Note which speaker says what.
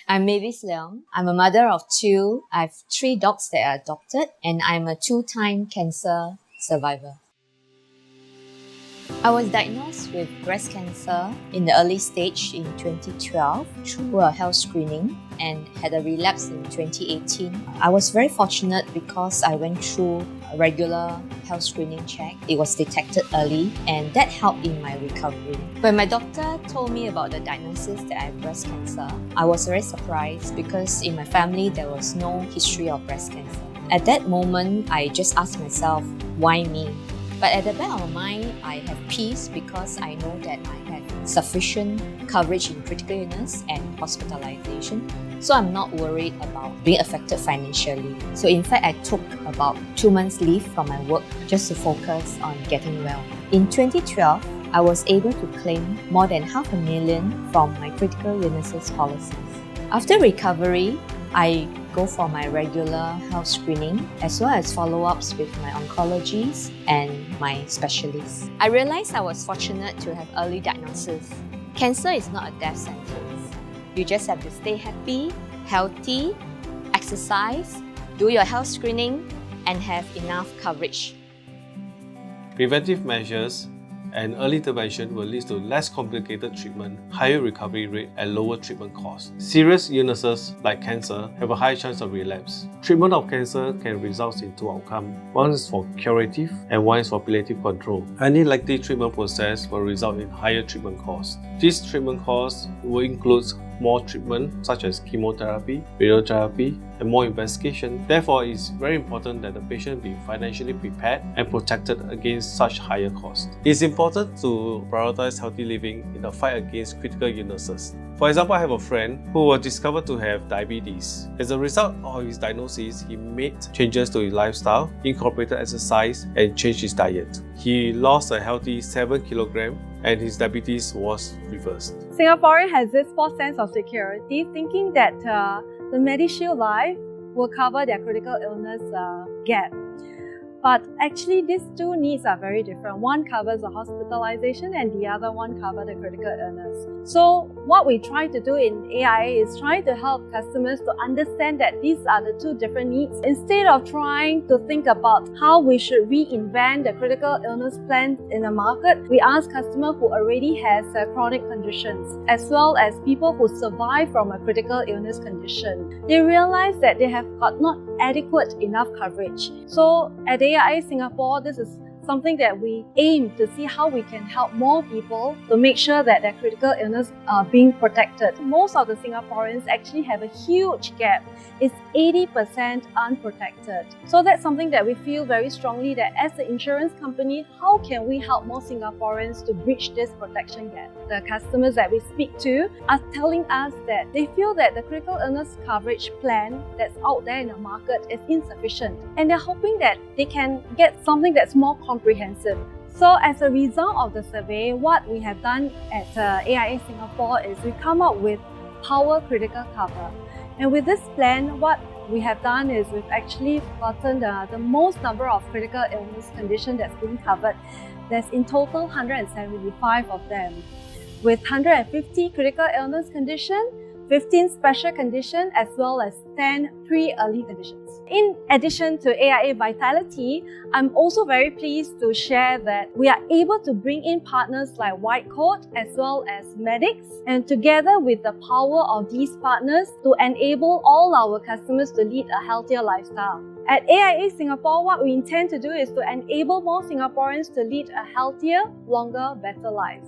Speaker 1: I'm Mavis Leong. I'm a mother of two. I have 3 dogs that are adopted, and I'm a 2-time cancer survivor. I was diagnosed with breast cancer in the early stage in 2012 through a health screening and had a relapse in 2018. I was very fortunate because I went through a regular health screening check. It was detected early and that helped in my recovery. When my doctor told me about the diagnosis that I have breast cancer, I was very surprised because in my family there was no history of breast cancer. At that moment, I just asked myself, why me? But at the back of my mind, I have peace because I know that I have sufficient coverage in critical illness and hospitalization. So I'm not worried about being affected financially. So in fact, I took about 2 months leave from my work just to focus on getting well. In 2012, I was able to claim more than $500,000 from my critical illnesses policies. After recovery, I go for my regular health screening as well as follow-ups with my oncologists and my specialists. I realized I was fortunate to have early diagnosis. Cancer is not a death sentence. You just have to stay happy, healthy, exercise, do your health screening, and have enough coverage.
Speaker 2: Preventive measures and early intervention will lead to less complicated treatment, higher recovery rate, and lower treatment costs. Serious illnesses like cancer have a high chance of relapse. Treatment of cancer can result in 2 outcomes. One is for curative and one is for palliative control. Any likely treatment process will result in higher treatment costs. These treatment costs will include more treatment such as chemotherapy, radiotherapy, and more investigation. Therefore, it is very important that the patient be financially prepared and protected against such higher costs. It is important to prioritize healthy living in the fight against critical illnesses. For example, I have a friend who was discovered to have diabetes. As a result of his diagnosis, he made changes to his lifestyle, incorporated exercise, and changed his diet. He lost a healthy 7 kg and his diabetes was reversed.
Speaker 3: Singaporean has this false sense of security, thinking that the MediShield Life will cover their critical illness gap. But actually, these two needs are very different. One covers the hospitalization and the other one covers the critical illness. So what we try to do in AIA is try to help customers to understand that these are the 2 different needs. Instead of trying to think about how we should reinvent the critical illness plan in the market, we ask customers who already has chronic conditions, as well as people who survive from a critical illness condition. They realize that they have got not adequate enough coverage. So at AIA Singapore, this is something that we aim to see how we can help more people to make sure that their critical illness are being protected. Most of the Singaporeans actually have a huge gap. It's 80% unprotected. So that's something that we feel very strongly that as an insurance company, how can we help more Singaporeans to bridge this protection gap? The customers that we speak to are telling us that they feel that the critical illness coverage plan that's out there in the market is insufficient, and they're hoping that they can get something that's more comprehensive. So as a result of the survey, what we have done at AIA Singapore is we come up with Power Critical Cover. And with this plan, what we have done is we've actually gotten the most number of critical illness conditions that's being covered. There's in total 175 of them, with 150 critical illness conditions, 15 special conditions, as well as 10 pre-early conditions. In addition to AIA Vitality, I'm also very pleased to share that we are able to bring in partners like White Coat as well as medics, and together with the power of these partners to enable all our customers to lead a healthier lifestyle. At AIA Singapore, what we intend to do is to enable more Singaporeans to lead a healthier, longer, better lives.